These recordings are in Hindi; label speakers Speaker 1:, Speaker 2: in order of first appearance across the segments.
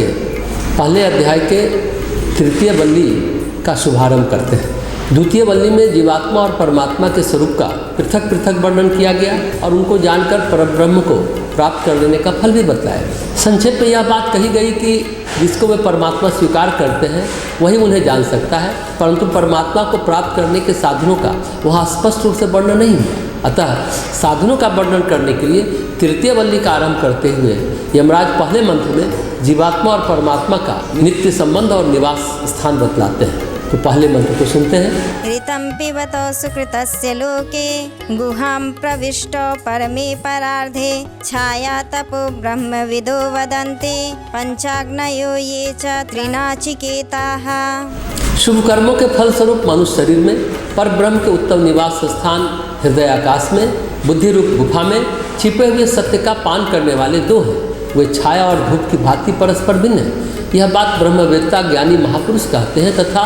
Speaker 1: के पहले अध्याय के तृतीय वल्ली का शुभारंभ करते हैं। द्वितीय वल्ली में जीवात्मा और परमात्मा के स्वरूप का पृथक पृथक वर्णन किया गया और उनको जानकर परब्रह्म को प्राप्त कर लेने का फल भी बताया। संक्षेप में यह बात कही गई कि जिसको वे परमात्मा स्वीकार करते हैं वही उन्हें जान सकता है, परंतु परमात्मा को प्राप्त करने के साधनों का वहाँ स्पष्ट रूप से वर्णन नहीं हुआ। अतः साधनों का वर्णन करने के लिए तृतीय वल्ली का आरंभ करते हुए यमराज पहले मंत्र में जीवात्मा और परमात्मा का नित्य संबंध और निवास स्थान बतलाते हैं। तो पहले मंत्र को सुनते हैं।
Speaker 2: ऋतं पिबत सुकृतस्य लोके गुहां प्रविष्ट परमे परार्धे छाया तपो ब्रह्मविदो वदन्ति पंचाग्नयो ये च त्रिनाचिकेताः।
Speaker 1: शुभ कर्मों के फल स्वरूप मनुष्य शरीर में पर ब्रह्म के उत्तम निवास स्थान हृदय आकाश में बुद्धि रूप गुफा में छिपे हुए सत्य का पान करने वाले दो हैं। वे छाया और धूप की भांति परस्पर भिन्न है। यह बात ब्रह्मवेत्ता ज्ञानी महापुरुष कहते हैं तथा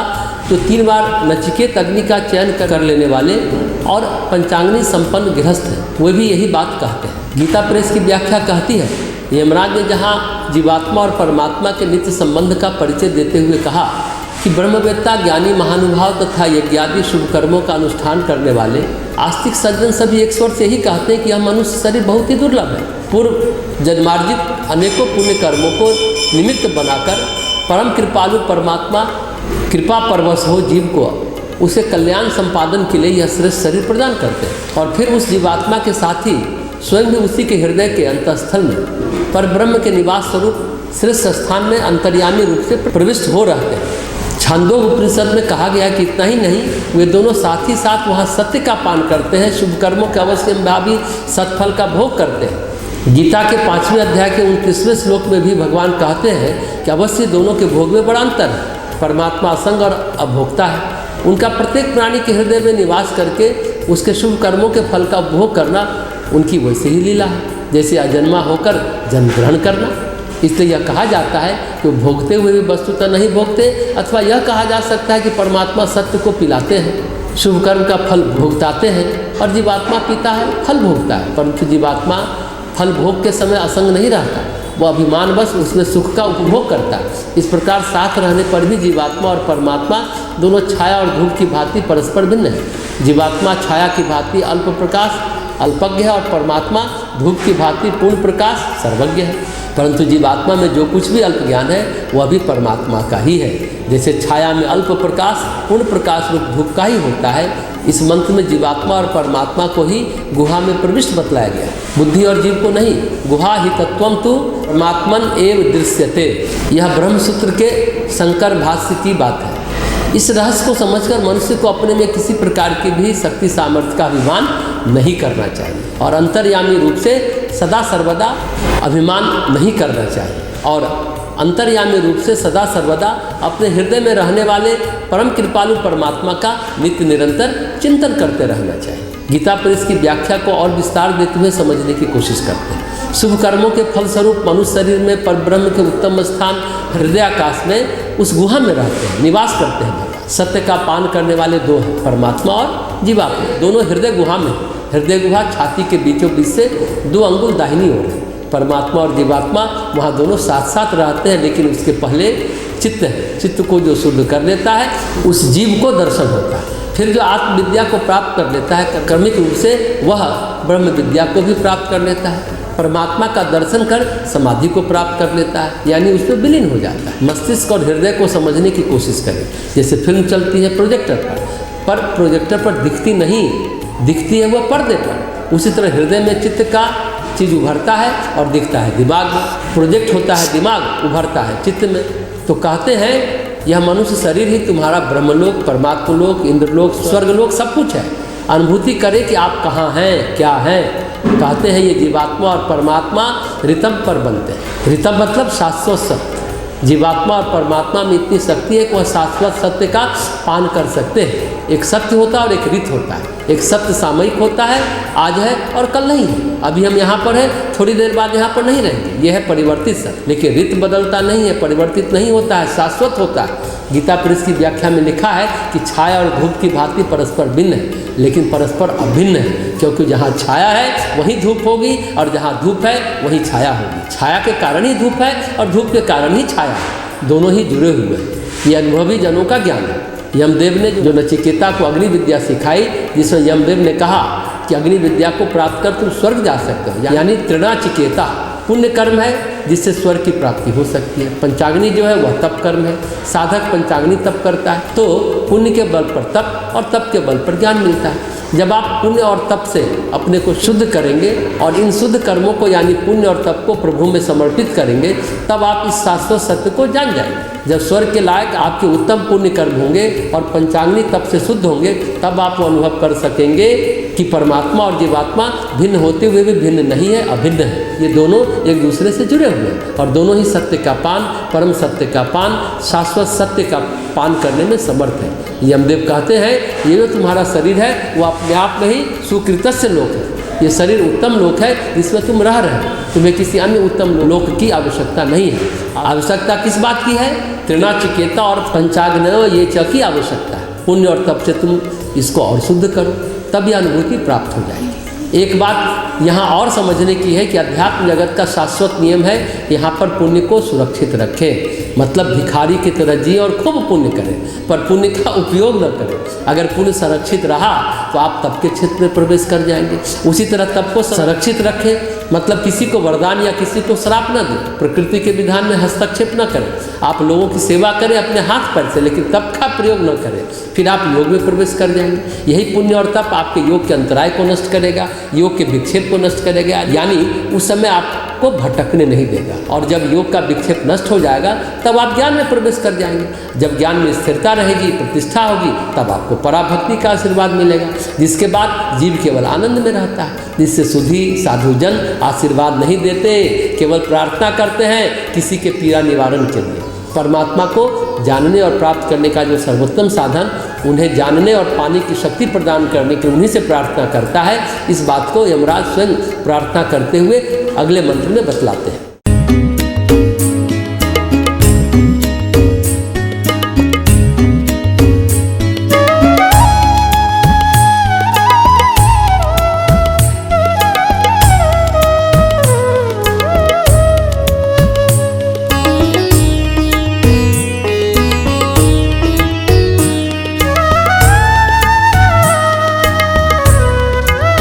Speaker 1: जो 3 बार नचिकेत अग्नि का चयन कर लेने वाले और पंचांगनी संपन्न गृहस्थ हैं वे भी यही बात कहते हैं। गीता प्रेस की व्याख्या कहती है, यमराज ने जहाँ जीवात्मा और परमात्मा के नित्य संबंध का परिचय देते हुए कहा कि ब्रह्मवेत्ता ज्ञानी महानुभाव तथा यज्ञादि शुभ कर्मों का अनुष्ठान करने वाले आस्तिक सज्जन सभी एक स्वर से ही कहते हैं कि यह मनुष्य शरीर बहुत ही दुर्लभ है। पूर्व जन्मार्जित अनेकों पुण्य कर्मों को निमित्त बनाकर परम कृपालु परमात्मा कृपा परवश हो जीव को उसे कल्याण संपादन के लिए यह श्रेष्ठ शरीर प्रदान करते हैं और फिर उस जीवात्मा के साथ ही स्वयं भी उसी के हृदय के अंतःस्थल में पर ब्रह्म के निवास स्वरूप श्रेष्ठ स्थान में अंतर्यामी रूप से प्रविष्ट हो रहते हैं। छांदोग्य उपनिषद में कहा गया कि इतना ही नहीं, वे दोनों साथ ही साथ वहाँ सत्य का पान करते हैं, शुभ कर्मों के अवश्यंभावी सत्फल का भोग करते हैं। गीता के 5वें अध्याय के 29वें श्लोक में भी भगवान कहते हैं कि अवश्य दोनों के भोग में बड़ा अंतर है। परमात्मा असंग और अभोक्ता है। उनका प्रत्येक प्राणी के हृदय में निवास करके उसके शुभ कर्मों के फल का उपभोग करना उनकी वैसे ही लीला है जैसे अजन्मा होकर जन्म ग्रहण करना। इसलिए यह कहा जाता है कि भोगते हुए भी वस्तुतः नहीं भोगते, अथवा यह कहा जा सकता है कि परमात्मा सत्य को पिलाते हैं, शुभ कर्म का फल भोगताते हैं और जीवात्मा पीता है, फल भोगता है। परंतु जीवात्मा फल भोग के समय असंग नहीं रहता, वह अभिमानवश उसमें सुख का उपभोग करता है। इस प्रकार साथ रहने पर भी जीवात्मा और परमात्मा दोनों छाया और धूप की भांति परस्पर भिन्न है। जीवात्मा छाया की भांति अल्प प्रकाश अल्पज्ञ है और परमात्मा धूप की भांति पूर्ण प्रकाश सर्वज्ञ है। परंतु जीवात्मा में जो कुछ भी अल्प ज्ञान है वह भी परमात्मा का ही है। जैसे छाया में अल्प प्रकाश पूर्ण प्रकाश रूप धूप का ही होता है, इस मंत्र में जीवात्मा और परमात्मा को ही गुहा में प्रविष्ट बतलाया गया, बुद्धि और जीव को नहीं। गुहा ही तत्वम तु परमात्मन एव दृश्यते, यह ब्रह्मसूत्र के शंकर भाष्य की बात है। इस रहस्य को समझकर मनुष्य को अपने में किसी प्रकार की भी शक्ति सामर्थ्य का अभिमान नहीं करना चाहिए और अंतर्यामी रूप से सदा सर्वदा अभिमान नहीं करना चाहिए और अंतर्यामी रूप से सदा सर्वदा अपने हृदय में रहने वाले परम कृपालु परमात्मा का नित्य निरंतर चिंतन करते रहना चाहिए। गीता पर इसकी व्याख्या को और विस्तार देते हुए समझने की कोशिश करते हैं। शुभ कर्मों के फलस्वरूप मनुष्य शरीर में परब्रह्म के उत्तम स्थान हृदय आकाश में उस गुहा में रहते हैं, निवास करते हैं। सत्य का पान करने वाले दो हैं, परमात्मा और जीवात्मा, दोनों हृदय गुहा में। हृदय गुहा छाती के बीचों बीच से 2 अंगुल दाहिनी ओर है। परमात्मा और जीवात्मा वहाँ दोनों साथ साथ रहते हैं, लेकिन उसके पहले चित्त है। चित्त को जो शुद्ध कर लेता है उस जीव को दर्शन होता है। फिर जो आत्मविद्या को प्राप्त कर लेता है कर्मिक रूप से, वह ब्रह्म विद्या को भी प्राप्त कर लेता है। परमात्मा का दर्शन कर समाधि को प्राप्त कर लेता है, यानी उसमें विलीन हो जाता है। मस्तिष्क और हृदय को समझने की कोशिश करें। जैसे फिल्म चलती है प्रोजेक्टर पर प्रोजेक्टर पर दिखती नहीं, दिखती है वह पर्दे पर। उसी तरह हृदय में चित्त का चीज़ उभरता है और दिखता है दिमाग में। प्रोजेक्ट होता है दिमाग, उभरता है चित्त में। तो कहते हैं यह मनुष्य शरीर ही तुम्हारा ब्रह्मलोक, परमात्मलोक, इंद्रलोक, स्वर्गलोक सब कुछ है। अनुभूति करे कि आप कहाँ हैं, क्या हैं। कहते हैं ये जीवात्मा और परमात्मा ऋतम पर बनते हैं। ऋतम मतलब शाश्वत सत्य। जीवात्मा और परमात्मा में इतनी शक्ति है कि वह शाश्वत सत्य का पान कर सकते हैं। एक सत्य होता है और एक ऋत होता है। एक सत्य सामयिक होता है, आज है और कल नहीं है। अभी हम यहाँ पर हैं, थोड़ी देर बाद यहाँ पर नहीं रहेंगे, यह है परिवर्तित सत्य। लेकिन ऋत बदलता नहीं है, परिवर्तित नहीं होता है, शाश्वत होता है। गीता प्रेस की व्याख्या में लिखा है कि छाया और धूप की भांति परस्पर भिन्न है, लेकिन परस्पर अभिन्न है, क्योंकि जहाँ छाया है वहीं धूप होगी और जहाँ धूप है वहीं छाया होगी। छाया के कारण ही धूप है और धूप के कारण ही छाया है, दोनों ही जुड़े हुए हैं। ये अनुभवी जनों का ज्ञान है। यमदेव ने जो नचिकेता को अग्नि विद्या सिखाई, जिसमें यमदेव ने कहा कि अग्नि विद्या को प्राप्त कर तुम स्वर्ग जा सकते हो, यानी तृणाचिकेता पुण्य कर्म है जिससे स्वर्ग की प्राप्ति हो सकती है। पंचाग्नि जो है वह तप कर्म है, साधक पंचाग्नि तप करता है तो पुण्य के बल पर तप और तप के बल पर ज्ञान मिलता है। जब आप पुण्य और तप से अपने को शुद्ध करेंगे और इन शुद्ध कर्मों को यानी पुण्य और तप को प्रभु में समर्पित करेंगे, तब आप इस शाश्वत सत्य को जान जाएंगे। जब स्वर्ग के लायक आपके उत्तम पुण्य कर्म होंगे और पंचाग्नि तप से शुद्ध होंगे, तब आप अनुभव कर सकेंगे कि परमात्मा और जीवात्मा भिन्न होते हुए भी भिन्न नहीं है, अभिन्न है। ये दोनों एक दूसरे से जुड़े हुए हैं और दोनों ही सत्य का पान, परम सत्य का पान, शाश्वत सत्य का पान करने में समर्थ है। यमदेव कहते हैं ये जो तुम्हारा शरीर है वो अपने आप में ही सुकृतस्य लोक है। ये शरीर उत्तम लोक है जिसमें तुम रह रहे हो, तुम्हें किसी अन्य उत्तम लोक की आवश्यकता नहीं है। आवश्यकता किस बात की है? तृणाचिकेता और पंचाग्नय ये च की आवश्यकता है। पुण्य और तप से तुम इसको और शुद्ध करो, तब यह अनुभूति प्राप्त हो जाएगी। एक बात यहाँ और समझने की है कि अध्यात्म जगत का शाश्वत नियम है यहाँ पर पुण्य को सुरक्षित रखें, मतलब भिखारी की तरह जिए और खूब पुण्य करें, पर पुण्य का उपयोग न करें। अगर पुण्य संरक्षित रहा तो आप तप के क्षेत्र में प्रवेश कर जाएंगे। उसी तरह तप को संरक्षित रखें, मतलब किसी को वरदान या किसी को श्राप न दें, प्रकृति के विधान में हस्तक्षेप न करें। आप लोगों की सेवा करें अपने हाथ पैर से, लेकिन तप का प्रयोग न करें, फिर आप योग में प्रवेश कर जाएंगे। यही पुण्य और तप आपके योग के अंतराय को नष्ट करेगा, योग के विक्षेप को नष्ट करेगा, यानी उस समय आपको भटकने नहीं देगा। और जब योग का विक्षेप नष्ट हो जाएगा तब आप ज्ञान में प्रवेश कर जाएंगे। जब ज्ञान में स्थिरता रहेगी, प्रतिष्ठा होगी, तब आपको पराभक्ति का आशीर्वाद मिलेगा, जिसके बाद जीव केवल आनंद में रहता है। जिससे सुधी साधुजन आशीर्वाद नहीं देते, केवल प्रार्थना करते हैं किसी के पीड़ा निवारण के लिए। परमात्मा को जानने और प्राप्त करने का जो सर्वोत्तम साधन उन्हें जानने और पाने की शक्ति प्रदान करने की उन्हीं से प्रार्थना करता है। इस बात को यमराज स्वयं प्रार्थना करते हुए अगले मंत्र में बतलाते हैं।